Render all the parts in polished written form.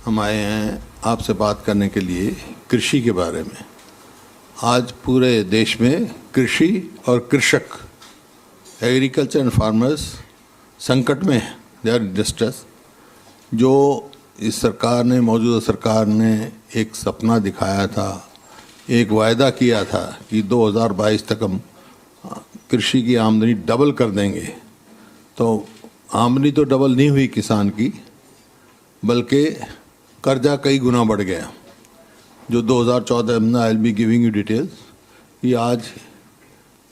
हम आए हैं आपसे बात करने के लिए कृषि के बारे में। आज पूरे देश में कृषि और कृषक, एग्रीकल्चर एंड फार्मर्स संकट में हैं, दे आर डिस्ट्रेस। जो इस सरकार ने, मौजूदा सरकार ने एक सपना दिखाया था, एक वायदा किया था कि 2022 तक हम कृषि की आमदनी डबल कर देंगे, तो आमदनी तो डबल नहीं हुई किसान की, बल्कि कर्जा कई गुना बढ़ गया। जो 2014 में, आई will be giving you details कि आज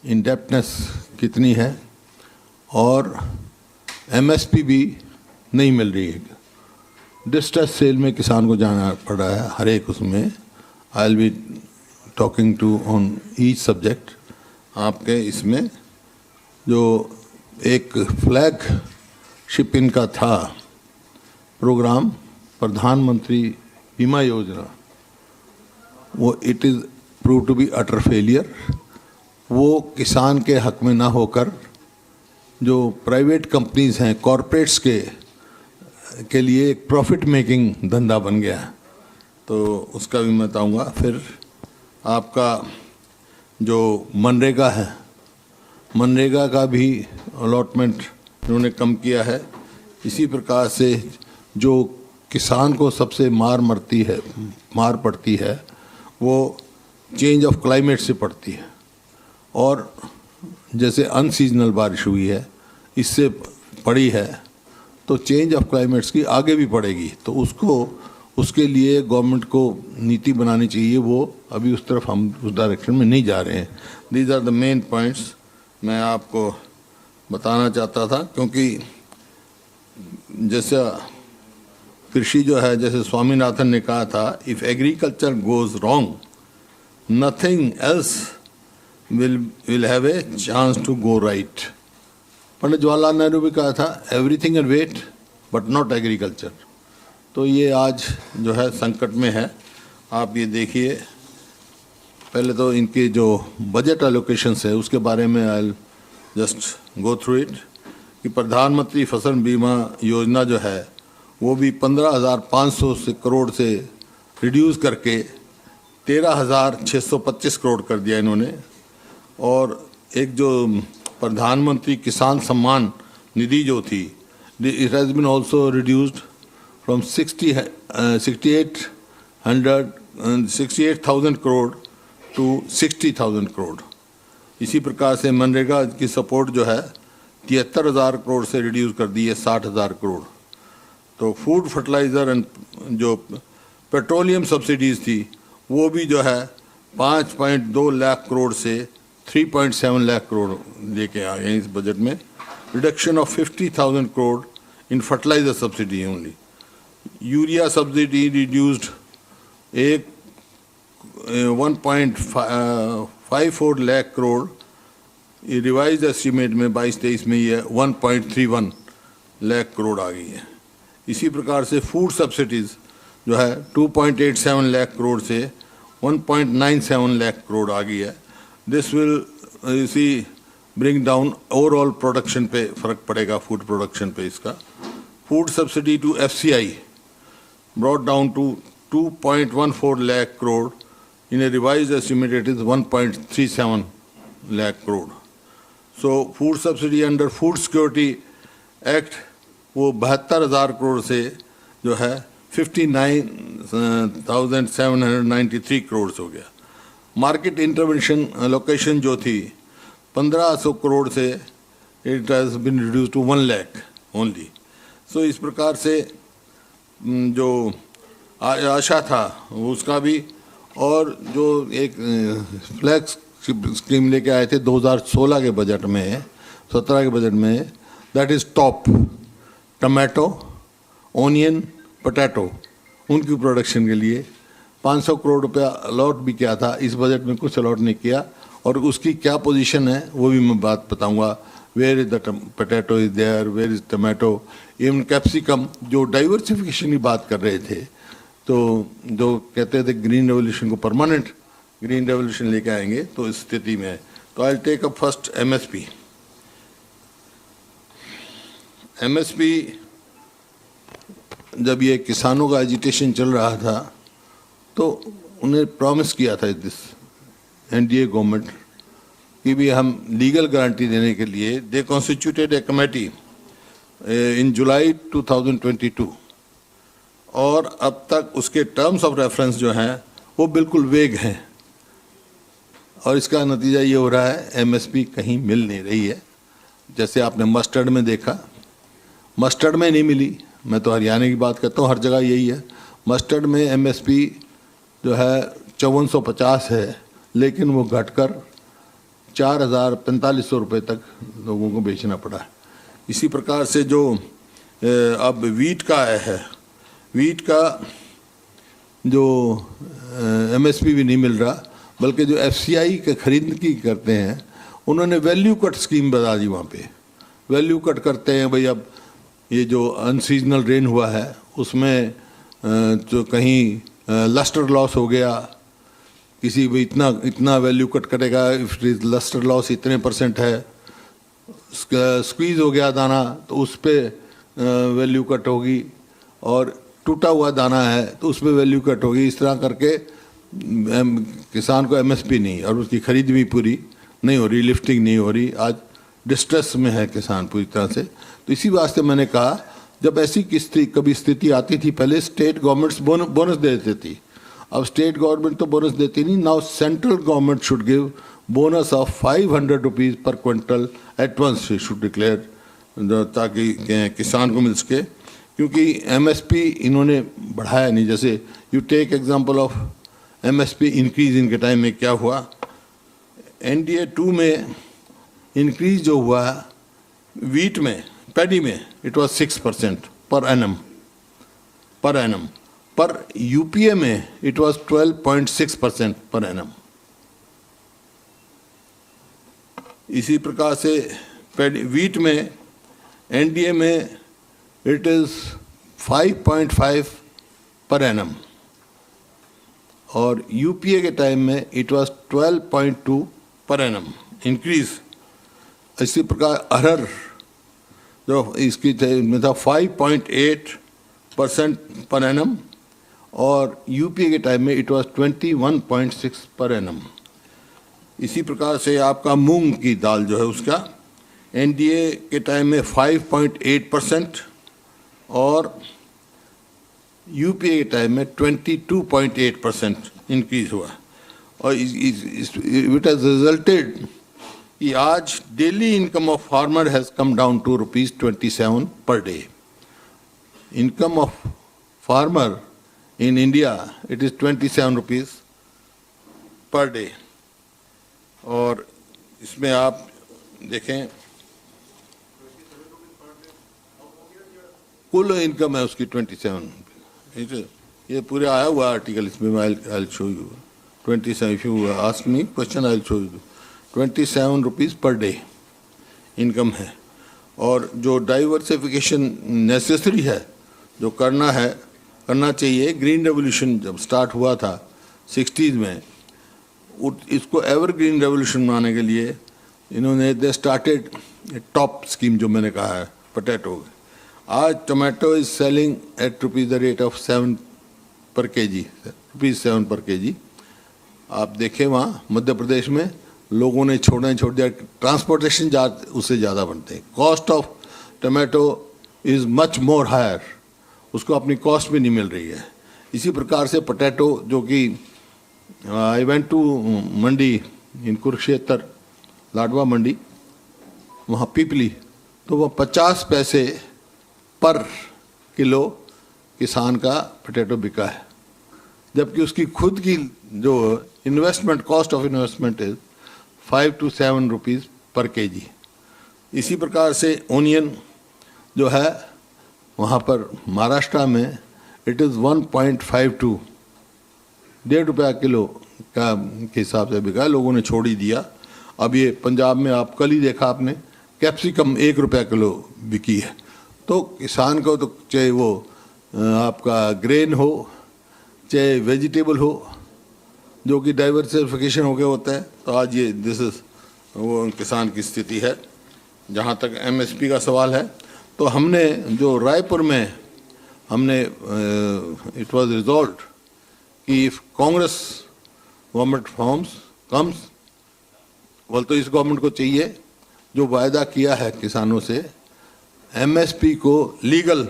इंडेप्टनेस कितनी है और एमएसपी भी नहीं मिल रही है। डिस्ट्रेस सेल में किसान को जाना पड़ रहा है हर एक उसमें। I will be talking to on each subject. आपके इसमें जो एक फ्लैगशिप इनका था प्रोग्राम, प्रधानमंत्री बीमा योजना, वो it is prove to be utter failure. वो किसान के हक में ना होकर जो प्राइवेट कंपनीज हैं, कॉरपोरेट्स के लिए एक प्रॉफिट मेकिंग धंधा बन गया। तो उसका भी मैं बताऊँगा। फिर आपका जो मनरेगा है, मनरेगा का भी अलॉटमेंट इन्होंने कम किया है। इसी प्रकार से जो किसान को सबसे मार पड़ती है वो चेंज ऑफ क्लाइमेट से पड़ती है। और जैसे अनसीजनल बारिश हुई है, इससे पड़ी है, तो चेंज ऑफ क्लाइमेट्स की आगे भी पड़ेगी। तो उसके लिए गवर्नमेंट को नीति बनानी चाहिए। वो अभी उस तरफ हम उस डायरेक्शन में नहीं जा रहे हैं। These are the main points मैं आपको बताना चाहता था। क्योंकि जैसा कृषि जो है, जैसे स्वामीनाथन ने कहा था, if agriculture goes wrong nothing else will have a chance to go right. Pandit Jawaharlal Nehru भी कहा था, everything and wait but not agriculture. तो ये आज जो है संकट में है। आप ये देखिए, पहले तो इनके जो बजट एलोकेशंस है उसके बारे में I just go through it. कि प्रधानमंत्री फसल बीमा योजना जो है वो भी 15,500 करोड़ से रिड्यूस करके 13,625 करोड़ कर दिया इन्होंने। और एक जो प्रधानमंत्री किसान सम्मान निधि जो थी, it has been also reduced from 68,000 crore to 60,000 crore. इसी प्रकार से मनरेगा की सपोर्ट जो है 73,000 करोड़ से रिड्यूस कर दी है 60,000 करोड़। तो फूड फर्टिलाइज़र एंड जो पेट्रोलियम सब्सिडीज़ थी वो भी जो है 5.2 लाख करोड़ से 3.7 लाख करोड़ लेके आ गए इस बजट में। Reduction of 50,000 crore in fertiliser subsidy only. Urea subsidy reduced 1.54 lakh crore, revise estimate में 22-23 में ये 1.31 लाख करोड़ आ गई है। इसी प्रकार से फूड सब्सिडीज़ जो है 2.87 लाख करोड़ से 1.97 लाख करोड़ आ गई है। This will see bring down overall production पे फ़र्क पड़ेगा, फूड प्रोडक्शन पे इसका। Food subsidy to FCI brought down to 2.14 lakh crore. In a revised estimate, it is 1.37 lakh crore. So, food subsidy under Food Security Act वो 72,000 करोड़ से जो है 59,793 करोड़ हो गया। मार्केट इंटरवेंशन लोकेशन जो थी 1,500 करोड़ से it has been reduce to 1 lakh only. So इस प्रकार से जो आशा था उसका भी, और जो एक फ्लैक्स स्कीम लेके आए थे 2016 के बजट में, 17 के बजट में, that is top tomato, onion, potato, उनकी प्रोडक्शन के लिए 500 करोड़ रुपया अलॉट भी किया था। इस बजट में कुछ अलॉट नहीं किया, और उसकी क्या पोजीशन है वो भी मैं बात बताऊंगा। Where is the potato is there, where is tomato, even capsicum. जो डाइवर्सिफिकेशन की बात कर रहे थे, तो जो कहते थे ग्रीन रेवोल्यूशन को परमानेंट ग्रीन रेवोल्यूशन लेके आएंगे, तो इस स्थिति में है। तो I take up first MSP. MSP जब ये किसानों का एजिटेशन चल रहा था तो उन्हें प्रॉमिस किया था दिस एनडीए गवर्नमेंट कि भी हम लीगल गारंटी देने के लिए दे कॉन्स्टिट्यूटेड ए कमेटी इन जुलाई 2022 और अब तक उसके टर्म्स ऑफ रेफरेंस जो हैं वो बिल्कुल वेग हैं और इसका नतीजा ये हो रहा है एमएसपी कहीं मिल नहीं रही है। जैसे आपने मस्टर्ड में देखा, मस्टर्ड में नहीं मिली, मैं तो हरियाणा की बात करता हूँ, हर जगह यही है। मस्टर्ड में एमएसपी जो है 5450 है, लेकिन वो घटकर 4500 रुपये तक लोगों को बेचना पड़ा है। इसी प्रकार से जो अब वीट का है, वीट का जो एमएसपी भी नहीं मिल रहा, बल्कि जो एफसीआई के खरीद की करते हैं उन्होंने वैल्यू कट स्कीम बता दी। वहाँ पे वैल्यू कट करते हैं भाई। अब ये जो अनसीजनल रेन हुआ है उसमें जो कहीं लस्टर लॉस हो गया, किसी भी इतना वैल्यू कट करेगा, इफ लस्टर लॉस इतने % है, स्क्वीज हो गया दाना तो उस पर वैल्यू कट होगी, और टूटा हुआ दाना है तो उस पर वैल्यू कट होगी। इस तरह करके किसान को एमएसपी नहीं और उसकी खरीद भी पूरी नहीं हो रही, लिफ्टिंग नहीं हो रही। आज डिस्ट्रेस में है किसान पूरी तरह से। तो इसी वास्ते मैंने कहा जब ऐसी कभी स्थिति आती थी, पहले स्टेट गवर्नमेंट्स बोनस दे देती थी, अब स्टेट गवर्नमेंट तो बोनस देती नहीं। Now central government should give bonus of 500 rupees per quintal at once should declare, ताकि किसान को मिल सके। क्योंकि एमएसपी इन्होंने बढ़ाया नहीं। जैसे you take example of MSP increase, इनके टाइम में क्या हुआ, एनडीए 2 में इंक्रीज जो हुआ वीट में, पैडी में, इट वाज 6% पर एनम, पर यूपीए में इट वाज 12.6% पर एनम। इसी प्रकार से वीट में एनडीए में इट इज 5.5 पर एनम और यूपीए के टाइम में it was 12.2 per annum increase. इसी प्रकार अरहर जो इसकी में था 5.8% पर एनम और यूपीए के टाइम में इट वाज 21.6 पर एनम। इसी प्रकार से आपका मूंग की दाल जो है उसका एनडीए के टाइम में 5.8% और यूपीए के टाइम में 22.8% इंक्रीज हुआ। और इट हैज रिजल्टेड कि आज daily income of farmer has come down to ₹27 per day. Income of farmer in India it is 27 rupees per day. और इसमें आप देखें कुल इनकम है उसकी 27। ये पूरे आया हुआ आर्टिकल, इसमें I show you 27। If you ask me question I show you 27 rupees per day income है। और जो डाइवर्सिफिकेशन नेसेसरी है, जो करना चाहिए, ग्रीन रेवोल्यूशन जब स्टार्ट हुआ था 60s में, इसको एवरग्रीन रेवोल्यूशन बनाने के लिए इन्होंने दे स्टार्टेड टॉप स्कीम जो मैंने कहा है पोटैटो। आज tomato is selling at rupees the rate of 7 पर केजी, ₹7 पर केजी। आप देखें वहाँ मध्य प्रदेश में लोगों ने छोड़ दिया, ट्रांसपोर्टेशन उससे ज़्यादा बनते हैं। Cost of tomato is much more higher, उसको अपनी कॉस्ट भी नहीं मिल रही है। इसी प्रकार से पोटैटो जो कि आई वेंट टू मंडी इन कुरुक्षेत्र, लाडवा मंडी, वहाँ पीपली, तो वह 50 पैसे पर किलो किसान का पोटैटो बिका है, जबकि उसकी खुद की जो investment, cost of investment is 5 to 7 rupees पर केजी। इसी प्रकार से ओनियन जो है वहाँ पर महाराष्ट्र में इट इज़ 1.52, ₹1.5 किलो का के हिसाब से बिका, लोगों ने छोड़ ही दिया। अब ये पंजाब में आप कल ही देखा आपने, कैप्सिकम ₹1 किलो बिकी है। तो किसान को तो चाहे वो आपका ग्रेन हो चाहे वेजिटेबल हो, जो कि डाइवर्सिफिकेशन हो गया होता है, तो आज ये दिस इज वो किसान की स्थिति है। जहाँ तक एमएसपी का सवाल है, तो हमने जो रायपुर में हमने इट वाज रिजॉल्व्ड कि if Congress government forms comes, बोल तो इस गवर्नमेंट को चाहिए जो वायदा किया है किसानों से, एमएसपी को लीगल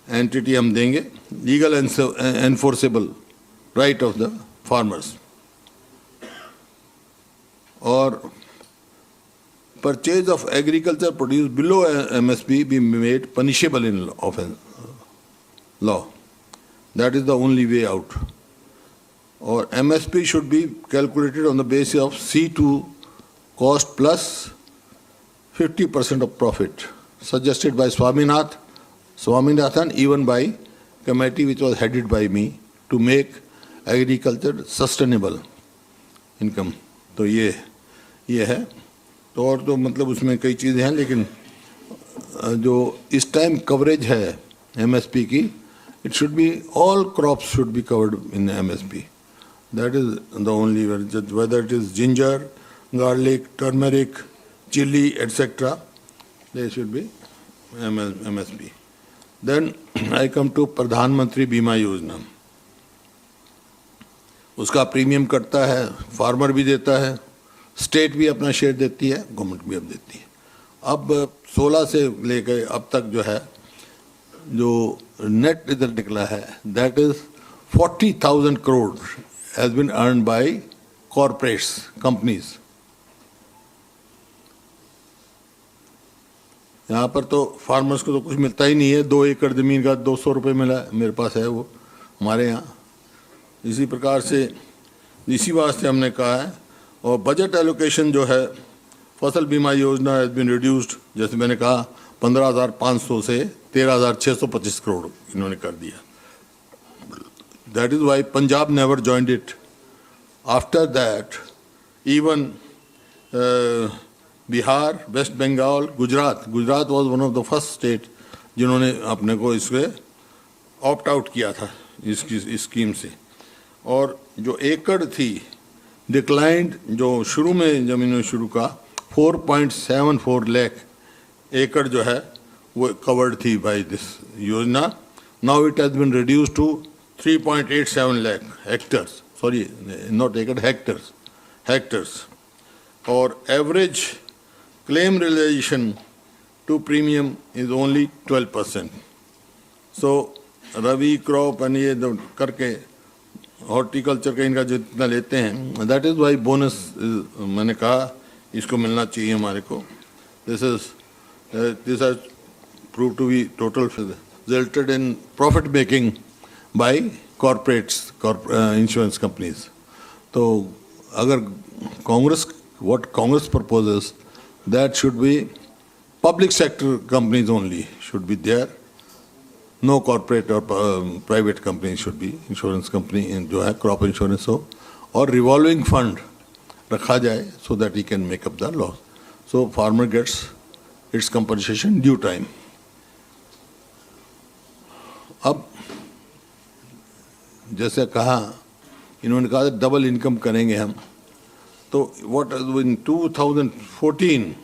एंटिटी हम देंगे, legal enforceable right of the farmers, और purchase of agriculture produce below MSP be made punishable in law. That is the only way out. Or MSP should be calculated on the basis of C2 cost plus 50% of profit, suggested by Swaminathan, even by committee which was headed by me to make agriculture sustainable income. तो ये है। तो और तो मतलब उसमें कई चीज़ें हैं, लेकिन जो इस टाइम कवरेज है एमएसपी की, it should be all crops should be covered in MSP. That is the only, whether it is ginger, garlic, turmeric, chilli etcetera, they should be MSP. Then I come to प्रधानमंत्री बीमा योजना. उसका premium कटता है, farmer भी देता है, state भी अपना शेयर देती है, गवर्नमेंट भी अब देती है. अब 16 से लेकर अब तक जो है, जो नेट रिजल्ट निकला है, that is 40,000 crore has been earn by corporates, companies. यहाँ पर तो फार्मर्स को तो कुछ मिलता ही नहीं है. 2 एकड़ जमीन का 200 रुपये मिला, मेरे पास है वो हमारे यहाँ. इसी प्रकार से इसी वास्ते हमने कहा है. और बजट एलोकेशन जो है, फसल बीमा योजना हैज बीन रिड्यूस्ड, जैसे मैंने कहा 15,500 से 13,625 करोड़ इन्होंने कर दिया. That is why Punjab never joined it. After that even Bihar, West Bengal, Gujarat was one of the first state जिन्होंने अपने को इसके ऑप्ट आउट किया था इसकी स्कीम से. और जो एकड़ थी डिक्लाइंड, जो शुरू में जब इन्होंने शुरू का 4.74 लाख एकड़ जो है वो कवर्ड थी बाय दिस योजना. Now it has been reduced to 3.87 lakh hectares, sorry not एकड़, हेक्टर्स. और average claim realisation to premium is only 12%. So rabi crop and ये करके हॉर्टिकल्चर का इनका जितना लेते हैं, दैट इज वाई बोनस मैंने कहा इसको मिलना चाहिए हमारे को. This has prove to be total resulted in profit making by corporates, insurance companies. तो अगर Congress, what Congress proposes, that should be public sector companies only should be there. No corporate और private company should be, insurance company जो है crop insurance हो, और revolving fund रखा जाए so that he can make up the loss. So farmer gets its compensation due time. अब जैसे कहा, इन्होंने कहा डबल इनकम करेंगे हम. तो व्हाट इन 2014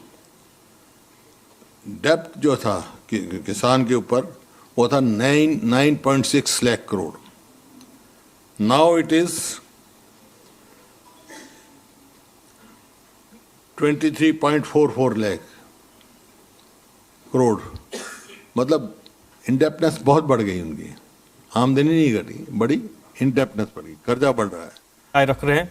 डेप्ट जो था किसान के ऊपर वो था 9.6 lakh crore. Now it is 23.44 lakh crore. मतलब इंडेप्टनेस बहुत बढ़ गई उनकी. आमदनी नहीं घटी, बड़ी इंडेप्टनेस बढ़ गई, कर्जा बढ़ रहा है. रख रहे हैं